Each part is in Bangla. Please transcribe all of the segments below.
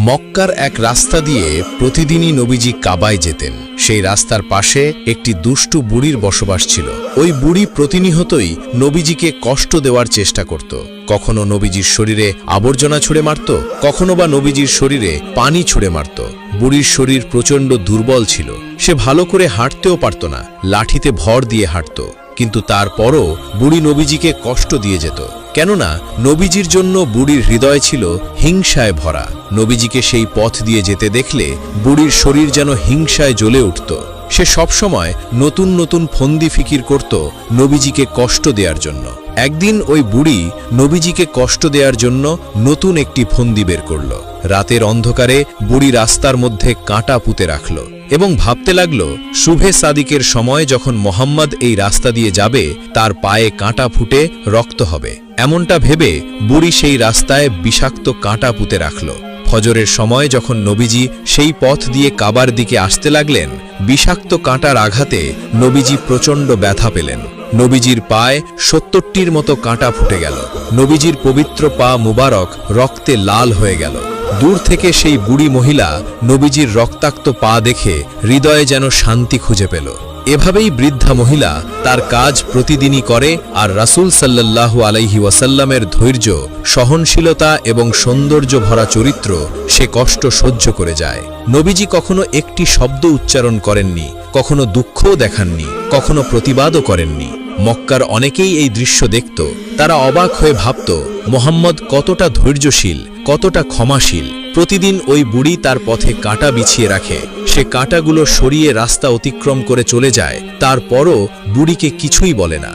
মক্কার এক রাস্তা দিয়ে প্রতিদিনই নবীজি কাবায় যেতেন। সেই রাস্তার পাশে একটি দুষ্টু বুড়ির বসবাস ছিল। ওই বুড়ি প্রতিনিয়তই নবীজিকে কষ্ট দেওয়ার চেষ্টা করত। কখনো নবীজির শরীরে আবর্জনা ছুঁড়ে মারত, কখনো বা নবীজির শরীরে পানি ছুঁড়ে মারত। বুড়ির শরীর প্রচণ্ড দুর্বল ছিল, সে ভালো করে হাঁটতেও পারত না, লাঠিতে ভর দিয়ে হাঁটত। কিন্তু তারপরও বুড়ি নবীজিকে কষ্ট দিয়ে যেত, কেননা নবীজির জন্য বুড়ির হৃদয় ছিল হিংসায় ভরা। নবীজিকে সেই পথ দিয়ে যেতে দেখলে বুড়ির শরীর যেন হিংসায় জ্বলে উঠত। সে সবসময় নতুন নতুন ফন্দি ফিকির করত নবীজিকে কষ্ট দেওয়ার জন্য। একদিন ওই বুড়ি নবীজিকে কষ্ট দেওয়ার জন্য নতুন একটি ফন্দি বের করল। রাতের অন্ধকারে বুড়ি রাস্তার মধ্যে কাঁটা পুঁতে রাখল এবং ভাবতে লাগল, শুভে সাদিকের সময় যখন মোহাম্মদ এই রাস্তা দিয়ে যাবে তার পায়ে কাঁটা ফুটে রক্ত হবে। এমনটা ভেবে বুড়ি সেই রাস্তায় বিষাক্ত কাঁটা পুঁতে রাখল। ফজরের সময় যখন নবীজি সেই পথ দিয়ে কাবার দিকে আসতে লাগলেন, বিষাক্ত কাঁটার আঘাতে নবীজি প্রচণ্ড ব্যথা পেলেন। নবীজির পায়ে ৭০টির মতো কাঁটা ফুটে গেল। নবীজির পবিত্র পা মুবারক রক্তে লাল হয়ে গেল। দূর থেকে সেই বুড়ি মহিলা নবীজির রক্তাক্ত পা দেখে হৃদয়ে যেন শান্তি খুঁজে পেল। এভাবেই বৃদ্ধা মহিলা তার কাজ প্রতিদিনই করে, আর রাসূল সাল্লাল্লাহু আলাইহি ওয়াসাল্লামের ধৈর্য, সহনশীলতা এবং সৌন্দর্য ভরা চরিত্র সে কষ্ট সহ্য করে যায়। নবীজি কখনো একটি শব্দ উচ্চারণ করেননি, কখনো দুঃখও দেখাননি, কখনো প্রতিবাদও করেননি। মক্কার অনেকেই এই দৃশ্য দেখত। তারা অবাক হয়ে ভাবত, মোহাম্মদ কতটা ধৈর্যশীল, কতটা ক্ষমাশীল। প্রতিদিন ওই বুড়ি তার পথে কাঁটা বিছিয়ে রাখে, সে কাঁটাগুলো সরিয়ে রাস্তা অতিক্রম করে চলে যায়, তারপরও বুড়িকে কিছুই বলে না।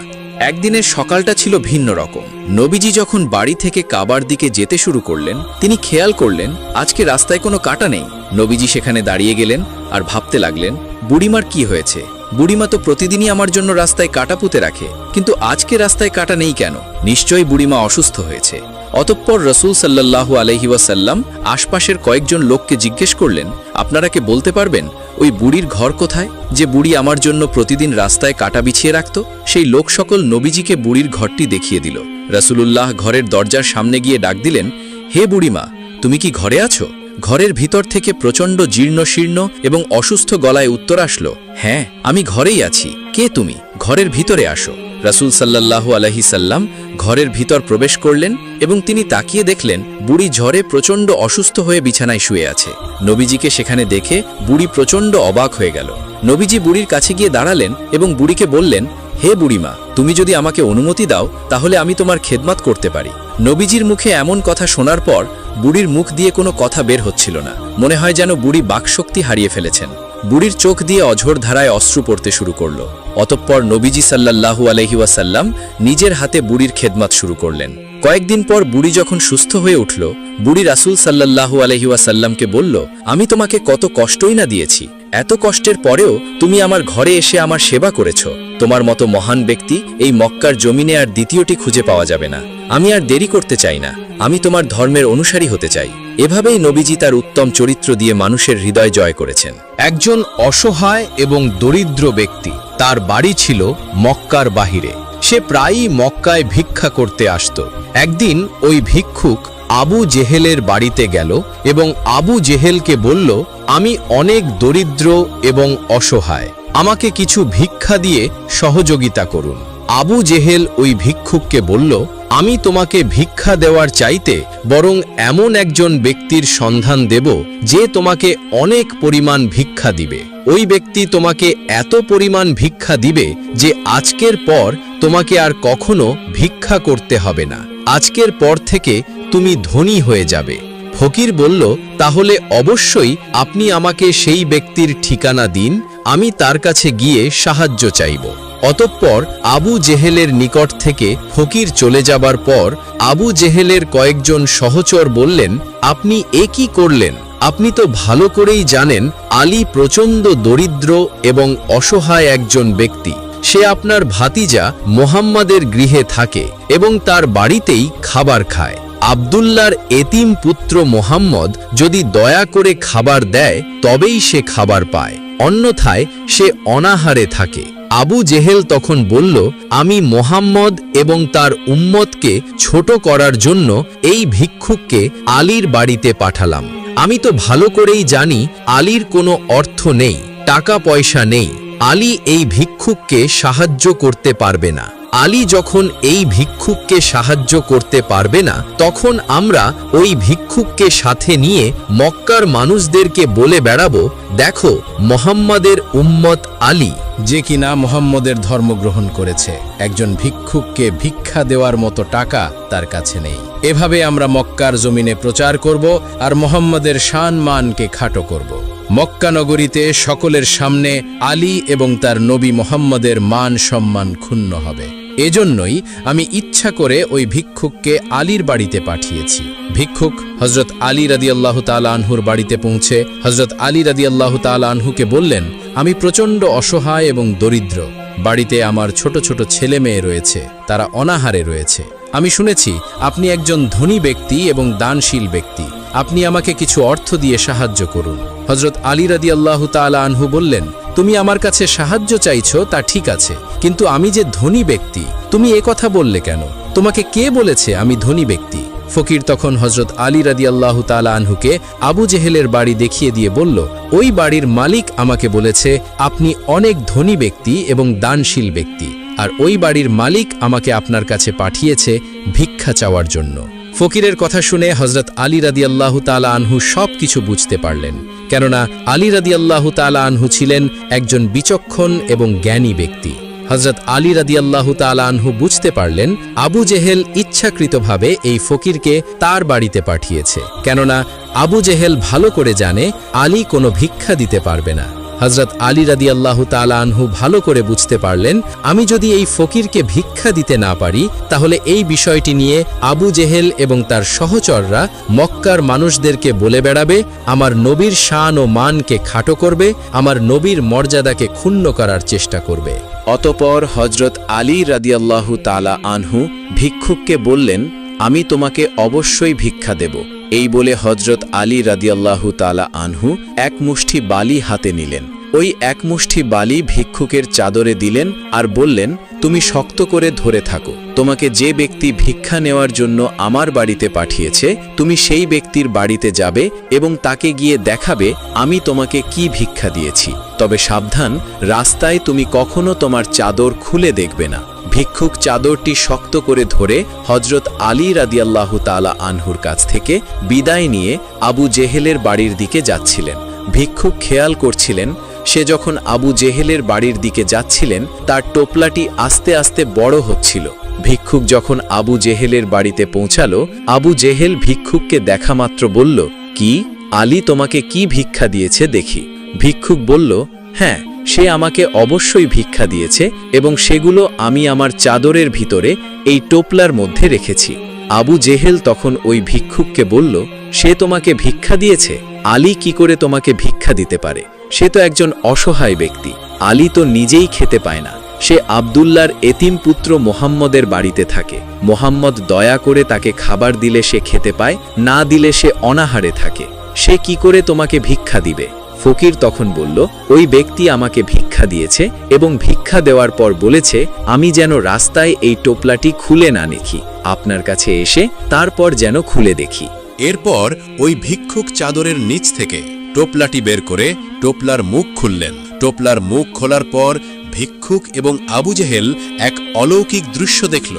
একদিনের সকালটা ছিল ভিন্ন রকম। নবীজি যখন বাড়ি থেকে কাবার দিকে যেতে শুরু করলেন, তিনি খেয়াল করলেন আজকে রাস্তায় কোনো কাঁটা নেই। নবীজি সেখানে দাঁড়িয়ে গেলেন আর ভাবতে লাগলেন, বুড়িমার কি হয়েছে? বুড়িমা তো প্রতিদিনই আমার জন্য রাস্তায় কাঁটা পুঁতে রাখে, কিন্তু আজকে রাস্তায় কাঁটা নেই কেন? নিশ্চয়ই বুড়িমা অসুস্থ হয়েছে। অতঃপর রাসূল সাল্লাল্লাহু আলাইহি ওয়াসাল্লাম আশপাশের কয়েকজন লোককে জিজ্ঞেস করলেন, আপনারা কে বলতে পারবেন ওই বুড়ির ঘর কোথায়, যে বুড়ি আমার জন্য প্রতিদিন রাস্তায় কাঁটা বিছিয়ে রাখত? সেই লোক সকল নবীজিকে বুড়ির ঘরটি দেখিয়ে দিল। রাসূলুল্লাহ ঘরের দরজার সামনে গিয়ে ডাক দিলেন, হে বুড়িমা, তুমি কি ঘরে আছো? ঘরের ভিতর থেকে প্রচণ্ড জীর্ণ শীর্ণ এবং অসুস্থ গলায় উত্তর আসলো, হ্যাঁ, আমি ঘরেই আছি। কে তুমি? ঘরের ভিতরে আসো। রাসূল সাল্লাল্লাহু আলাইহি সাল্লাম ঘরের ভিতর প্রবেশ করলেন এবং তিনি তাকিয়ে দেখলেন বুড়ি জ্বরে প্রচণ্ড অসুস্থ হয়ে বিছানায় শুয়ে আছে। নবীজিকে সেখানে দেখে বুড়ি প্রচণ্ড অবাক হয়ে গেল। নবীজি বুড়ির কাছে গিয়ে দাঁড়ালেন এবং বুড়িকে বললেন, হে বুড়িমা, তুমি যদি আমাকে অনুমতি দাও তাহলে আমি তোমার খেদমত করতে পারি। নবীজির মুখে এমন কথা শোনার পর বুড়ির মুখ দিয়ে কোনো কথা বের হচ্ছিল না। মনে হয় যেন বুড়ি বাকশক্তি হারিয়ে ফেলেছেন। বুড়ির চোখ দিয়ে অঝোর ধারায় অশ্রু পড়তে শুরু করল। অতঃপর নবীজি সাল্লাল্লাহু আলাইহি ওয়াসাল্লাম নিজের হাতে বুড়ির খেদমত শুরু করলেন। কয়েকদিন পর বুড়ি যখন সুস্থ হয়ে উঠল, বুড়ি রাসূল সাল্লাল্লাহু আলাইহি ওয়াসাল্লামকে বলল, আমি তোমাকে কত কষ্টই না দিয়েছি, এত কষ্টের পরেও তুমি আমার ঘরে এসে আমার সেবা করেছ। তোমার মতো মহান ব্যক্তি এই মক্কার জমিনে আর দ্বিতীয়টি খুঁজে পাওয়া যাবে না। আমি আর দেরি করতে চাই না, আমি তোমার ধর্মের অনুসারী হতে চাই। এভাবেই নবীজি তার উত্তম চরিত্র দিয়ে মানুষের হৃদয় জয় করেছেন। একজন অসহায় এবং দরিদ্র ব্যক্তি, তার বাড়ি ছিল মক্কার বাহিরে। সে প্রায়ই মক্কায় ভিক্ষা করতে আসত। একদিন ওই ভিক্ষুক আবু জেহেলের বাড়িতে গেল এবং আবু জেহেলকে বলল, আমি অনেক দরিদ্র এবং অসহায়, আমাকে কিছু ভিক্ষা দিয়ে সহযোগিতা করুন। আবু জেহেল ওই ভিক্ষুককে বলল, আমি তোমাকে ভিক্ষা দেওয়ার চাইতে বরং এমন একজন ব্যক্তির সন্ধান দেব যে তোমাকে অনেক পরিমাণ ভিক্ষা দিবে। ওই ব্যক্তি তোমাকে এত পরিমাণ ভিক্ষা দিবে যে আজকের পর তোমাকে আর কখনো ভিক্ষা করতে হবে না। আজকের পর থেকে তুমি ধনী হয়ে যাবে। ফকির বলল, তাহলে অবশ্যই আপনি আমাকে সেই ব্যক্তির ঠিকানা দিন, আমি তার কাছে গিয়ে সাহায্য চাইব। অতঃপর আবু জেহেলের নিকট থেকে ফকির চলে যাবার পর আবু জেহেলের কয়েকজন সহচর বললেন, আপনি এ কি করলেন? আপনি তো ভালো করেই জানেন আলী প্রচণ্ড দরিদ্র এবং অসহায় একজন ব্যক্তি। সে আপনার ভাতিজা মোহাম্মদের গৃহে থাকে এবং তার বাড়িতেই খাবার খায়। আব্দুল্লাহর এতিম পুত্র মোহাম্মদ যদি দয়া করে খাবার দেয় তবেই সে খাবার পায়, অন্যথায় সে অনাহারে থাকে। আবু জেহেল তখন বলল, আমি মোহাম্মদ এবং তার উম্মতকে ছোট করার জন্য এই ভিক্ষুককে আলীর বাড়িতে পাঠালাম। আমি তো ভালো করেই জানি আলীর কোনো অর্থ নেই, টাকা পয়সা নেই। আলী এই ভিক্ষুককে সাহায্য করতে পারবে না। আলী যখন এই ভিক্ষুককে সাহায্য করতে পারবে না, তখন আমরা ওই ভিক্ষুককে সাথে নিয়ে মক্কার মানুষদেরকে বলে বেড়াবো, দেখো মোহাম্মদের উম্মত আলী, যে কিনা মোহাম্মদের ধর্ম গ্রহণ করেছে। একজন ভিক্ষুককে ভিক্ষা দেওয়ার মতো টাকা তার কাছে নেই। এভাবে আমরা মক্কার জমিনে প্রচার করব আর মোহাম্মদের শান মানকে খাটো করব। মক্কা নগরীতে সকলের সামনে আলী এবং তার নবী মোহাম্মদের মান সম্মান ক্ষুণ্ণ হবে। এজন্যই আমি ইচ্ছা করে ওই ভিক্ষুককে আলীর বাড়িতে পাঠিয়েছি। ভিক্ষুক হযরত আলী রাদিয়াল্লাহু তাআলা আনহুর বাড়িতে পৌঁছে হযরত আলী রাদিয়াল্লাহু তাআলা আনহুকে বললেন, আমি প্রচণ্ড অসহায় এবং দরিদ্র। বাড়িতে আমার ছোট ছোট ছেলে মেয়ে রয়েছে, তারা অনাহারে রয়েছে। আমি শুনেছি আপনি একজন ধনী ব্যক্তি এবং দানশীল ব্যক্তি, আপনি আমাকে কিছু অর্থ দিয়ে সাহায্য করুন। হযরত আলী রাদিয়াল্লাহু তাআলা আনহু বললেন, তুমি আমার কাছে সাহায্য চাইছো তা ঠিক আছে, কিন্তু আমি যে ধনী ব্যক্তি, তুমি এ কথা বললে কেন? তোমাকে কে বলেছে আমি ধনী ব্যক্তি? ফকির তখন হযরত আলী রাদিয়াল্লাহু তাআলা আনহুকে আবু জেহেলের বাড়ি দেখিয়ে দিয়ে বলল, ওই বাড়ির মালিক আমাকে বলেছে আপনি অনেক ধনী ব্যক্তি এবং দানশীল ব্যক্তি, আর ওই বাড়ির মালিক আমাকে আপনার কাছে পাঠিয়েছে ভিক্ষা চাওয়ার জন্য। ফকিরের কথা শুনে হযরত আলী রাদিয়াল্লাহু তাআলা আনহু সব কিছু বুঝতে পারলেন, কেননা আলী রাদিয়াল্লাহু তাআলা আনহু ছিলেন একজন বিচক্ষণ এবং জ্ঞানী ব্যক্তি। হযরত আলী রাদিয়াল্লাহু তাআলা আনহু বুঝতে পারলেন আবু জেহেল ইচ্ছাকৃতভাবে এই ফকিরকে তার বাড়িতে পাঠিয়েছে, কেননা আবু জেহেল ভালো করে জানে আলী কোনো ভিক্ষা দিতে পারবে না। হযরত আলী রাদিয়াল্লাহু তাআলা আনহু ভালো করে বুঝতে পারলেন, আমি যদি এই ফকিরকে ভিক্ষা দিতে না পারি, তাহলে এই বিষয়টি নিয়ে আবু জেহেল এবং তার সহচররা মক্কার মানুষদেরকে বলে বেড়াবে, আমার নবীর শান ও মানকে খাটো করবে, আমার নবীর মর্যাদাকে ক্ষুণ্ণ করার চেষ্টা করবে। অতঃপর হযরত আলী রাদিয়াল্লাহু তাআলা আনহু ভিক্ষুককে বললেন, আমি তোমাকে অবশ্যই ভিক্ষা দেব। এই বলে হযরত আলী রাদিয়াল্লাহু তাআলা আনহু এক মুষ্টি বালি হাতে নিলেন। ওই এক মুষ্টি বালি ভিক্ষুকের চাদরে দিলেন আর বললেন, তুমি শক্ত করে ধরে থাকো। তোমাকে যে ব্যক্তি ভিক্ষা নেওয়ার জন্য আমার বাড়িতে পাঠিয়েছে, তুমি সেই ব্যক্তির বাড়িতে যাবে এবং তাকে গিয়ে দেখাবে আমি তোমাকে কি ভিক্ষা দিয়েছি। তবে সাবধান, রাস্তায় তুমি কখনো তোমার চাদর খুলে দেখবে না। ভিক্ষুক চাদরটি শক্ত করে ধরে হযরত আলী রাদিয়াল্লাহু তাআলা আনহুর কাছ থেকে বিদায় নিয়ে আবু জেহেলের বাড়ির দিকে যাচ্ছিলেন। ভিক্ষুক খেয়াল করছিলেন, সে যখন আবু জেহেলের বাড়ির দিকে যাচ্ছিলেন, তার টোপলাটি আস্তে আস্তে বড় হচ্ছিল। ভিক্ষুক যখন আবু জেহেলের বাড়িতে পৌঁছালো, আবু জেহেল ভিক্ষুককে দেখা মাত্র বলল, কি আলী তোমাকে কি ভিক্ষা দিয়েছে দেখি। ভিক্ষুক বলল, হ্যাঁ, সে আমাকে অবশ্যই ভিক্ষা দিয়েছে এবং সেগুলো আমি আমার চাদরের ভিতরে এই টোপলার মধ্যে রেখেছি। আবু জেহেল তখন ওই ভিক্ষুককে বলল, সে তোমাকে ভিক্ষা দিয়েছে? আলী কি করে তোমাকে ভিক্ষা দিতে পারে? সে তো একজন অসহায় ব্যক্তি। আলী তো নিজেই খেতে পায় না। সে আব্দুল্লাহর এতিম পুত্র মোহাম্মদের বাড়িতে থাকে। মোহাম্মদ দয়া করে তাকে খাবার দিলে সে খেতে পায়, না দিলে সে অনাহারে থাকে। সে কি করে তোমাকে ভিক্ষা দিবে? ফকির তখন বলল, ওই ব্যক্তি আমাকে ভিক্ষা দিয়েছে এবং ভিক্ষা দেওয়ার পর বলেছে আমি যেন রাস্তায় এই টোপলাটি খুলে না দেখি, আপনার কাছে এসে তারপর যেন খুলে দেখি। এরপর ওই ভিক্ষুক চাদরের নিচ থেকে টোপলাটি বের করে টোপলার মুখ খুললেন। টোপলার মুখ খোলার পর ভিক্ষুক এবং আবু জেহেল এক অলৌকিক দৃশ্য দেখল।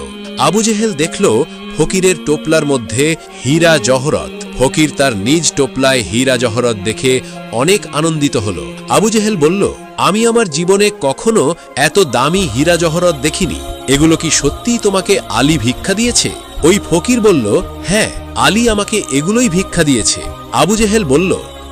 আবু জেহেল দেখল ফকিরের টোপলার মধ্যে হীরা জহরত। ফকির তার নিজ টোপলায় হীরা জহরত দেখে অনেক আনন্দিত হল। আবু জেহেল বলল, আমি আমার জীবনে কখনো এত দামি হীরা জহরত দেখিনি। এগুলো কি সত্যিই তোমাকে আলী ভিক্ষা দিয়েছে? ওই ফকির বলল, হ্যাঁ, আলী আমাকে এগুলোই ভিক্ষা দিয়েছে। আবু জেহেল বলল,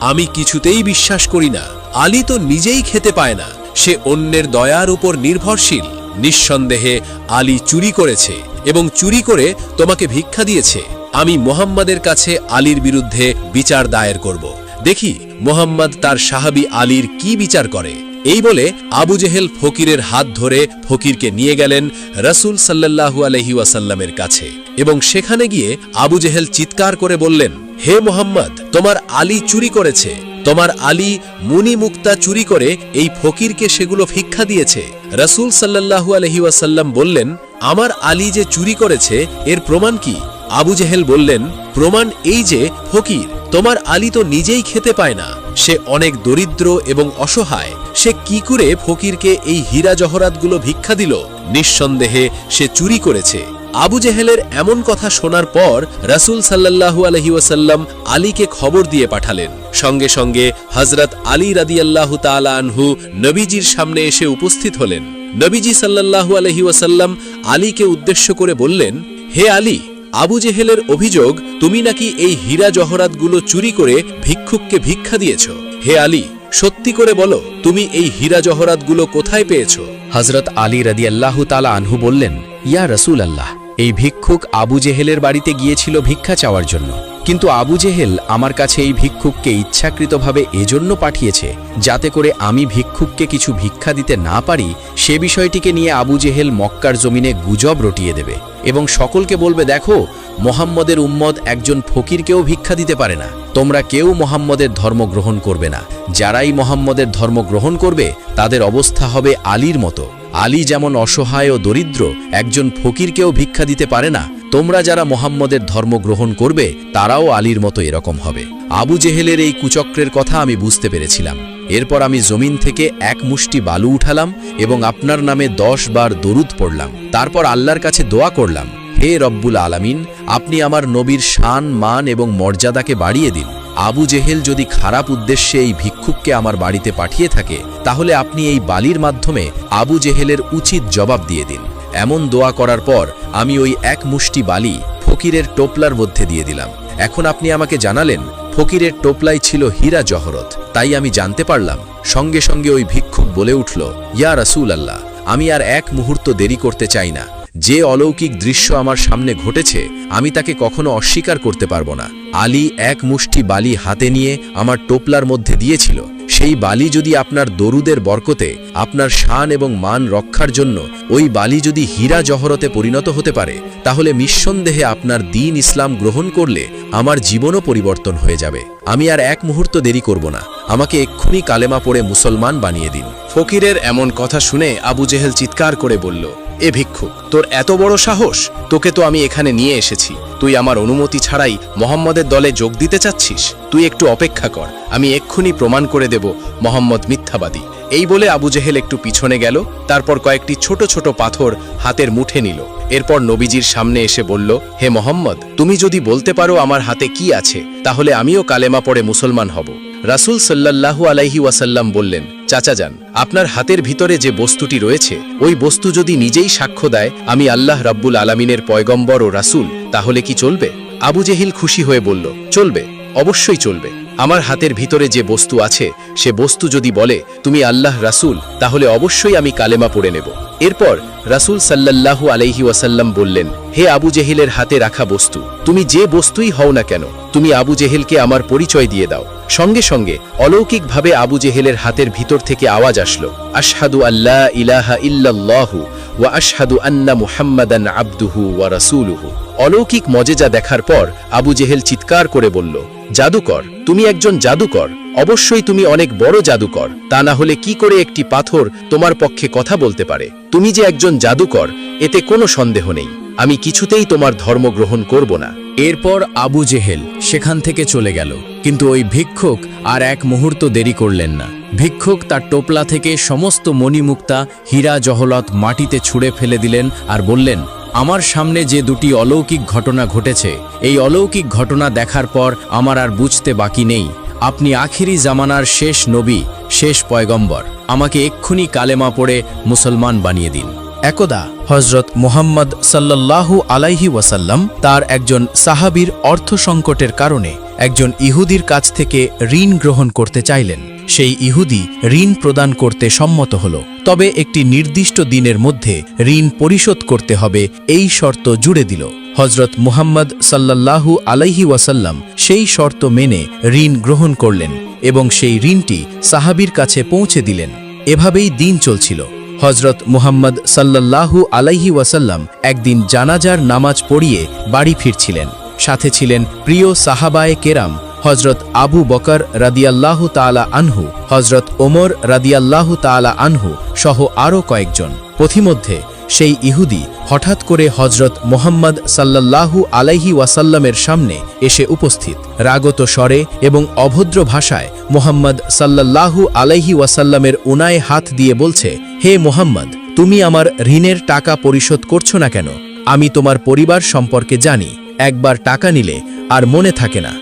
আমি কিছুতেই বিশ্বাস করি না। আলী তো নিজেই খেতে পায় না, সে অন্যের দয়ার উপর নির্ভরশীল। নিঃসন্দেহে আলী চুরি করেছে এবং চুরি করে তোমাকে ভিক্ষা দিয়েছে। আমি মুহাম্মাদের কাছে আলীর বিরুদ্ধে বিচার দায়ের করব। দেখি মুহাম্মদ তার সাহাবী আলীর কি বিচার করে। এই বলে আবু জেহেল ফকিরের হাত ধরে ফকিরকে নিয়ে গেলেন রাসূল সাল্লাল্লাহু আলাইহি ওয়াসাল্লামের কাছে এবং সেখানে গিয়ে আবু জেহেল চিৎকার করে বললেন, হে মুহাম্মদ, তোমার আলী চুরি করেছে। তোমার আলী মুনি মুক্তা চুরি করে এই ফকিরকে সেগুলো ভিক্ষা দিয়েছে। রাসূল সাল্লাল্লাহু আলাইহি ওয়াসাল্লাম বললেন, আমার আলী যে চুরি করেছে এর প্রমাণ কি? আবু জেহেল বললেন, প্রমাণ এই যে ফকির, তোমার আলী তো নিজেই খেতে পায় না, সে অনেক দরিদ্র এবং অসহায়, সে কি করে ফকিরকে এই হীরা জহরাতগুলো ভিক্ষা দিল? নিঃসন্দেহে সে চুরি করেছে। আবু জেহেলের এমন কথা শোনার পর রাসূল সাল্লাল্লাহু আলাইহি ওয়াসাল্লাম আলীকে খবর দিয়ে পাঠালেন। সঙ্গে সঙ্গে হযরত আলী রাদিয়াল্লাহু তাআলা আনহু নবীজির সামনে এসে উপস্থিত হলেন। নবীজি সাল্লাল্লাহু আলাইহি ওয়াসাল্লাম আলীকে উদ্দেশ্য করে বললেন, হে আলী, আবু জেহেলের অভিযোগ তুমি নাকি এই হীরা জহরাতগুলো চুরি করে ভিক্ষুককে ভিক্ষা দিয়েছ। হে আলী, সত্যি করে বলো, তুমি এই হীরা জহরাতগুলো কোথায় পেয়েছ? হযরত আলী রাদিয়াল্লাহু তাআলা আনহু বললেন, ইয়া রাসূলুল্লাহ, এই ভিক্ষুক আবু জেহেলের বাড়িতে গিয়েছিল ভিক্ষা চাওয়ার জন্য, কিন্তু আবু জেহেল আমার কাছে এই ভিক্ষুককে ইচ্ছাকৃতভাবে এজন্য পাঠিয়েছে যাতে করে আমি ভিক্ষুককে কিছু ভিক্ষা দিতে না পারি। সে বিষয়টিকে নিয়ে আবু জেহেল মক্কার জমিনে গুজব রটিয়ে দেবে এবং সকলকে বলবে, দেখো, মোহাম্মদের উম্মত একজন ফকিরকেও ভিক্ষা দিতে পারে না, তোমরা কেউ মোহাম্মদের ধর্ম গ্রহণ করবে না। যারাই মোহাম্মদের ধর্ম গ্রহণ করবে তাদের অবস্থা হবে আলীর মতো। আলী যেমন অসহায় ও দরিদ্র, একজন ফকিরকেও ভিক্ষা দিতে পারে না, তোমরা যারা মোহাম্মদের ধর্ম গ্রহণ করবে তারাও আলীর মতো এরকম হবে। আবু জেহেলের এই কুচক্রের কথা আমি বুঝতে পেরেছিলাম। এরপর আমি জমিন থেকে এক মুষ্টি বালু উঠালাম এবং আপনার নামে 10 বার দরুদ পড়লাম। তারপর আল্লাহর কাছে দোয়া করলাম, হে রব্বুল আলামিন, আপনি আমার নবীর শান, মান এবং মর্যাদাকে বাড়িয়ে দিন। আবু জেহেল যদি খারাপ উদ্দেশ্যে এই ভিক্ষুককে আমার বাড়িতে পাঠিয়ে থাকে, তাহলে আপনি এই বালির মাধ্যমে আবু জেহেলের উচিত জবাব দিয়ে দিন। এমন দোয়া করার পর আমি ওই এক মুষ্টি বালি ফকিরের টোপলার মধ্যে দিয়ে দিলাম। এখন আপনি আমাকে জানালেন ফকিরের টোপলাই ছিল হীরা জহরত। তাই আমি জানতে পারলাম। সঙ্গে সঙ্গে ওই ভিক্ষুক বলে উঠল, ইয়া রাসূলুল্লাহ, আমি আর এক মুহূর্ত দেরি করতে চাই না। যে অলৌকিক দৃশ্য আমার সামনে ঘটেছে আমি তাকে কখনো অস্বীকার করতে পারবো না। আলী এক মুষ্টি বালি হাতে নিয়ে আমার টোপলার মধ্যে দিয়েছিল। সেই বালি যদি আপনার দরুদের বরকতে, আপনার শান এবং মান রক্ষার জন্য ওই বালি যদি হীরা জহরতে পরিণত হতে পারে, তাহলে নিঃসন্দেহে আপনার দ্বীন ইসলাম গ্রহণ করলে আমার জীবনও পরিবর্তন হয়ে যাবে। আমি আর এক মুহূর্ত দেরি করব না, আমাকে এক্ষুনি কালেমা পড়ে মুসলমান বানিয়ে দিন। ফকিরের এমন কথা শুনে আবু জেহেল চিৎকার করে বলল, এ ভিক্ষুক, তোর এত বড় সাহস! তোকে তো আমি এখানে নিয়ে এসেছি, তুই আমার অনুমতি ছাড়াই মোহাম্মদের দলে যোগ দিতে চাচ্ছিস? তুই একটু অপেক্ষা কর, আমি এক্ষুনি প্রমাণ করে দেব মোহাম্মদ মিথ্যাবাদী। এই বলে আবু জেহেল একটু পিছনে গেল, তারপর কয়েকটি ছোট ছোট পাথর হাতের মুঠে নিল। এরপর নবীজির সামনে এসে বলল, হে মোহাম্মদ, তুমি যদি বলতে পারো আমার হাতে কি আছে, তাহলে আমিও কালেমা পড়ে মুসলমান হব। রাসূল সাল্লাল্লাহু আলাইহি ওয়াসাল্লাম বললেন, চাচা যান, আপনার হাতের ভিতরে যে বস্তুটি রয়েছে ওই বস্তু যদি নিজেই সাক্ষ্য দেয় আমি আল্লাহ রাব্বুল আলামিনের পয়গম্বর ও রাসূল, তাহলে কি চলবে? আবু জেহিল খুশি হয়ে বলল, চলবে, অবশ্যই চলবে। আমার হাতের ভিতরে যে বস্তু আছে সে বস্তু যদি বলে তুমি আল্লাহ রাসূল, তাহলে অবশ্যই আমি কালেমা পড়ে নেব। এরপর রাসূল সাল্লাল্লাহু আলাইহি ওয়াসাল্লাম বললেন, হে আবু জেহিলের হাতে রাখা বস্তু, তুমি যে বস্তুই হও না কেন, তুমি আবু জেহেলকে আমার পরিচয় দিয়ে দাও। সঙ্গে সঙ্গে অলৌকিকভাবে আবু জেহেলের হাতের ভিতর থেকে আওয়াজ আসলো, আশহাদু আল্লা ইলাহা ইল্লাল্লাহু ওয়া আশহাদু আন্না মুহাম্মাদান আবদুহু ওয়া রাসূলুহু। অলৌকিক মজেজা দেখার পর আবু জেহেল চিৎকার করে বলল, জাদুকর, তুমি একজন জাদুকর, অবশ্যই তুমি অনেক বড় জাদুকর, তা না হলে কি করে একটি পাথর তোমার পক্ষে কথা বলতে পারে? তুমি যে একজন জাদুকর এতে কোনো সন্দেহ নেই, আমি কিছুতেই তোমার ধর্ম গ্রহণ করব না। এরপর আবু জেহেল সেখান থেকে চলে গেল, কিন্তু ওই ভিক্ষুক আর এক মুহূর্ত দেরি করলেন না। ভিক্ষুক তার টোপলা থেকে সমস্ত মণিমুক্তা, হীরা জহরত মাটিতে ছুঁড়ে ফেলে দিলেন আর বললেন, আমার সামনে যে দুটি অলৌকিক ঘটনা ঘটেছে, এই অলৌকিক ঘটনা দেখার পর আমার আর বুঝতে বাকি নেই, আপনি আখিরি জামানার শেষ নবী, শেষ পয়গম্বর। আমাকে এক্ষুনি কালেমা পড়ে মুসলমান বানিয়ে দিন। একদা হযরত মুহাম্মদ সাল্লাল্লাহু আলাইহি ওয়াসাল্লাম তার একজন সাহাবীর অর্থ সংকটের কারণে একজন ইহুদির কাছ থেকে ঋণ গ্রহণ করতে চাইলেন। সেই ইহুদি ঋণ প্রদান করতে সম্মত হল, তবে একটি নির্দিষ্ট দিনের মধ্যে ঋণ পরিশোধ করতে হবে এই শর্ত জুড়ে দিল। হযরত মুহাম্মদ সাল্লাল্লাহু আলাইহি ওয়াসাল্লাম সেই শর্ত মেনে ঋণ গ্রহণ করলেন এবং সেই ঋণটি সাহাবীর কাছে পৌঁছে দিলেন। এভাবেই দিন চলছিল। হযরত মুহাম্মদ সাল্লাল্লাহু আলাইহি ওয়াসাল্লাম একদিন জানাজার নামাজ পড়িয়ে বাড়ি ফিরছিলেন। সাথে ছিলেন প্রিয় সাহাবায়ে কেরাম হজরত আবু বকর রাদিয়াল্লাহু তাআলা আনহু, হজরত ওমর রাদিয়াল্লাহু তাআলা আনহু সহ আরও কয়েকজন। পথিমধ্যে সেই ইহুদি হঠাৎ করে হজরত মোহাম্মদ সাল্লাল্লাহু আলাইহি ওয়াসাল্লামের সামনে এসে উপস্থিত। রাগত স্বরে এবং অভদ্র ভাষায় মোহাম্মদ সাল্লাল্লাহু আলাইহি ওয়াসাল্লামের উনায় হাত দিয়ে বলছে, হে মোহাম্মদ, তুমি আমার ঋণের টাকা পরিশোধ করছো না কেন? আমি তোমার পরিবার সম্পর্কে জানি, একবার টাকা নিলে আর মনে থাকে না।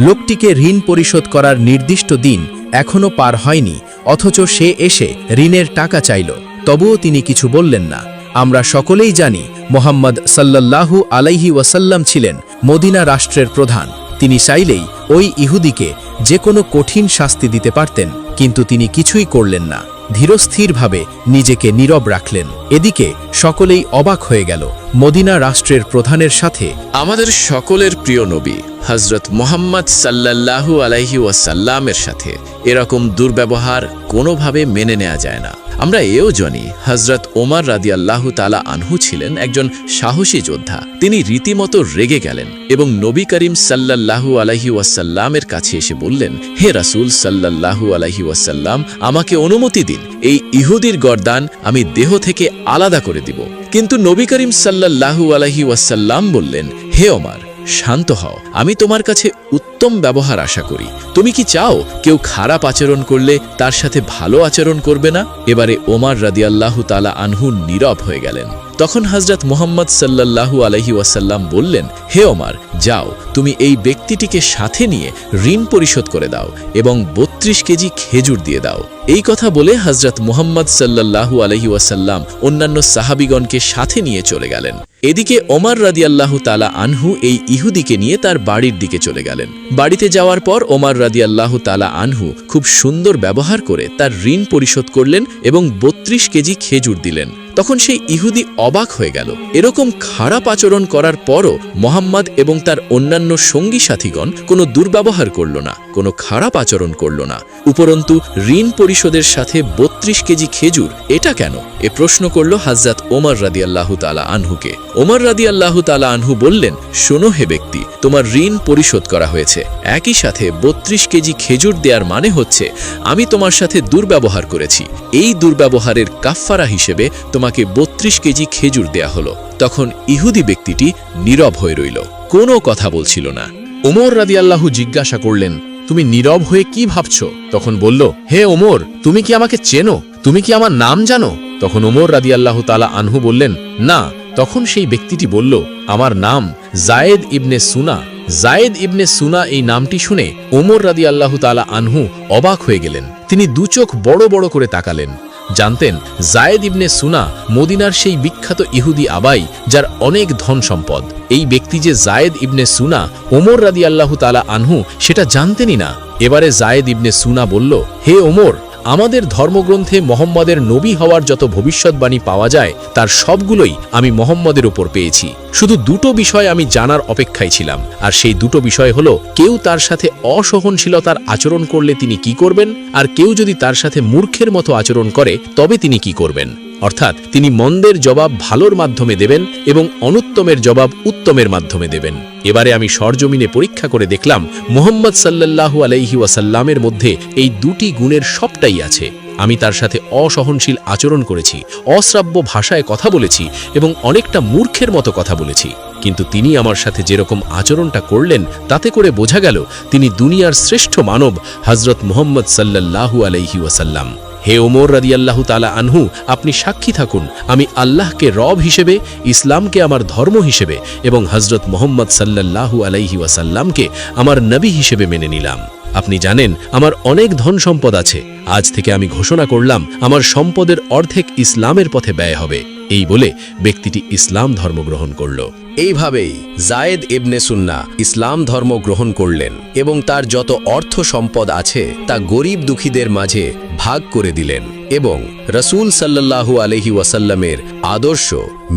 লোকটিকে ঋণ পরিশোধ করার নির্দিষ্ট দিন এখনও পার হয়নি, অথচ সে এসে ঋণের টাকা চাইল, তবুও তিনি কিছু বললেন না। আমরা সকলেই জানি মোহাম্মদ সাল্লাল্লাহু আলাইহি ওয়াসাল্লাম ছিলেন মদিনা রাষ্ট্রের প্রধান। তিনি চাইলেই ওই ইহুদিকে যে কোনো কঠিন শাস্তি দিতে পারতেন, কিন্তু তিনি কিছুই করলেন না। ধীরস্থিরভাবে নিজেকে নীরব রাখলেন। এদিকে সকলেই অবাক হয়ে গেল মদিনা রাষ্ট্রের প্রধানের সাথে আমাদের সকলের প্রিয় নবী হজরত মোহাম্মদ সাল্লাল্লাহু আলাইহি ওয়াসাল্লামের সাথে এরকম দুর্ব্যবহার কোনোভাবে মেনে নেওয়া যায় না। আমরা এও জানি হজরত ওমর রাদিয়াল্লাহু তাআলা আনহু ছিলেন একজন সাহসী যোদ্ধা। তিনি রীতিমতো রেগে গেলেন এবং নবী করিম সাল্লাল্লাহু আলাইহি ওয়াসাল্লামের কাছে এসে বললেন, হে রাসূল সাল্লাল্লাহু আলাইহি ওয়াসাল্লাম, আমাকে অনুমতি দিন, এই ইহুদির গর্দান আমি দেহ থেকে আলাদা করে দিব। কিন্তু নবী করিম সাল্লাল্লাহু আলাইহি ওয়াসাল্লাম বললেন, হে ওমর, শান্ত হও, আমি তোমার কাছে উত্তম ব্যবহার আশা করি। তুমি কি চাও কেউ খারাপ আচরণ করলে তার সাথে ভালো আচরণ করবে না? এবারে ওমর রাদিয়াল্লাহু তাআলা আনহু নীরব হয়ে গেলেন। তখন হযরত মুহাম্মদ সাল্লাল্লাহু আলাইহি ওয়াসাল্লাম বললেন, হে ওমর, যাও, তুমি এই ব্যক্তিটিকে সাথে নিয়ে ঋণ পরিশোধ করে দাও এবং 32 কেজি খেজুর দিয়ে দাও। এই কথা বলে হযরত মুহাম্মদ সাল্লাল্লাহু আলাইহি ওয়াসাল্লাম অন্যান্য সাহাবীগণকে সাথে নিয়ে চলে গেলেন। এদিকে ওমর রাদিয়াল্লাহু তাআলা আনহু এই ইহুদিকে নিয়ে তার বাড়ির দিকে চলে গেলেন। বাড়িতে যাওয়ার পর ওমর রাদিয়াল্লাহু তাআলা আনহু খুব সুন্দর ব্যবহার করে তার ঋণ পরিশোধ করলেন এবং 32 কেজি খেজুর দিলেন। তখন সেই ইহুদি অবাক হয়ে গেল। এরকম খারাপ আচরণ করার পরও মোহাম্মদ এবং তার অন্যান্য সঙ্গী সাথীগণ কোনো দুর্ব্যবহার করল না, কোনো খারাপ আচরণ করল না। উপরন্তু ঋণ পরিশোধের সাথে 32 কেজি খেজুর, এটা কেন? এ প্রশ্ন করল হযরত ওমর রাদিয়াল্লাহু তাআলা আনহুকে। ওমর রাদিয়াল্লাহু তাআলা আনহু বললেন, শোনো হে ব্যক্তি, তোমার ঋণ পরিশোধ করা হয়েছে। একই সাথে 32 কেজি খেজুর দেওয়ার মানে হচ্ছে আমি তোমার সাথে দুর্ব্যবহার করেছি। এই দুর্ব্যবহারের কাফফারা হিসেবে তোমাকে 32 কেজি খেজুর দেয়া হলো। তখন ইহুদি ব্যক্তিটি নীরব হয়ে রইল, কোনো কথা বলছিল না। ওমর রাদিয়াল্লাহু জিজ্ঞাসা করলেন, তুমি নীরব হয়ে কি ভাবছ? তখন বলল, হে ওমর, তুমি কি আমাকে চেনো? তুমি কি আমার নাম জানো? তখন ওমর রাদিয়াল্লাহু তাআলা আনহু বললেন, না। তখন সেই ব্যক্তিটি বলল, আমার নাম জায়েদ ইবনে সুনা। জায়েদ ইবনে সুনা এই নামটি শুনে ওমর রাদিয়াল্লাহু তাআলা আনহু অবাক হয়ে গেলেন। তিনি দু চোখ বড় বড় করে তাকালেন। জানতেন জায়েদ ইবনে সুনা মদিনার সেই বিখ্যাত ইহুদি আবাই, যার অনেক ধন সম্পদ। এই ব্যক্তি যে জায়েদ ইবনে সুনা ওমর রাদিয়াল্লাহু তাআলা আনহু সেটা জানতেনই না। এবারে জায়েদ ইবনে সুনা বলল, হে ওমর, আমাদের ধর্মগ্রন্থে মোহাম্মদের নবী হওয়ার যত ভবিষ্যৎবাণী পাওয়া যায় তার সবগুলোই আমি মোহাম্মদের উপর পেয়েছি। শুধু দুটো বিষয় আমি জানার অপেক্ষায় ছিলাম, আর সেই দুটো বিষয় হলো, কেউ তার সাথে অসহনশীলতার আচরণ করলে তিনি কি করবেন, আর কেউ যদি তার সাথে মূর্খের মতো আচরণ করে তবে তিনি কি করবেন। অর্থাৎ তিনি মন্দের জবাব ভালোর মাধ্যমে দেবেন এবং অনুত্তমের জবাব উত্তমের মাধ্যমে দেবেন। এবারে আমি সরজমিনে পরীক্ষা করে দেখলাম মুহাম্মদ সাল্লাল্লাহু আলাইহি ওয়াসাল্লামের মধ্যে এই দুটি গুণের সবটাই আছে। আমি তার সাথে অসহনশীল আচরণ করেছি, অশ্রাব্য ভাষায় কথা বলেছি এবং অনেকটা মূর্খের মতো কথা বলেছি, কিন্তু তিনি আমার সাথে যেরকম আচরণটা করলেন তাতে করে বোঝা গেল তিনি দুনিয়ার শ্রেষ্ঠ মানব হযরত মুহাম্মদ সাল্লাল্লাহু আলাইহি ওয়াসাল্লাম। হে ওমর রাদিয়াল্লাহু তাআলা আনহু, আপনি সাক্ষী থাকুন, আমি আল্লাহকে রব হিসেবে, ইসলামকে আমার ধর্ম হিসেবে এবং হযরত মুহাম্মদ সাল্লাল্লাহু আলাইহি ওয়াসাল্লামকে আমার নবী হিসেবে মেনে নিলাম। আপনি জানেন আমার অনেক ধন সম্পদ আছে। আজ থেকে আমি ঘোষণা করলাম আমার সম্পদের অর্ধেক ইসলামের পথে ব্যয় হবে। এই বলে ব্যক্তিটি ইসলাম ধর্ম গ্রহণ করল। এইভাবেই জায়েদ ইবনে সুন্না ইসলাম ধর্ম গ্রহণ করলেন এবং তার যত অর্থ সম্পদ আছে তা গরিব দুঃখীদের মাঝে ভাগ করে দিলেন এবং রাসূল সাল্লাল্লাহু আলাইহি ওয়াসাল্লামের আদর্শ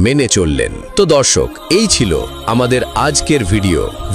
মেনে চললেন। তো দর্শক, এই ছিল আমাদের আজকের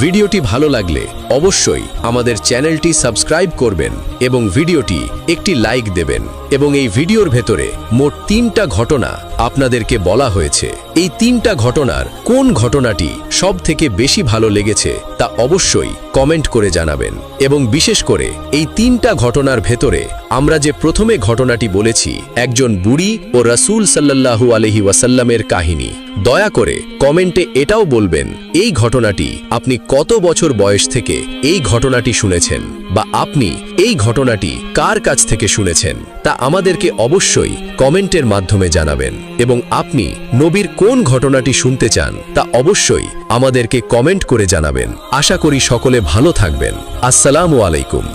ভিডিওটি ভালো লাগলে অবশ্যই আমাদের চ্যানেলটি সাবস্ক্রাইব করবেন এবং ভিডিওটি একটি লাইক দেবেন। এবং এই ভিডিওর ভেতরে মোট 3টা ঘটনা আপনাদেরকে বলা হয়েছে। এই 3টা ঘটনার কোন ঘটনাটি সব থেকে বেশি ভালো লেগেছে তা অবশ্যই কমেন্ট করে জানাবেন। এবং বিশেষ করে এই 3টা ঘটনার ভেতরে আমরা যে প্রথমে ঘটনাটি বলেছি, একজন বুড়ি ও রাসূল সাল্লাল্লাহু আলাইহি ওয়াসাল্লামের কাহিনী, দয়া করে কমেন্টে এটাও বলবেন এই ঘটনাটি আপনি কত বছর বয়স থেকে এই ঘটনাটি শুনেছেন, বা আপনি এই ঘটনাটি কার কাছ থেকে শুনেছেন তা আমাদেরকে অবশ্যই কমেন্টের মাধ্যমে জানাবেন। এবং আপনি নবীর কোন ঘটনাটি শুনতে চান তা অবশ্যই আমাদেরকে কমেন্ট করে জানাবেন। আশা করি সকলে ভালো থাকবেন। আসসালামু আলাইকুম।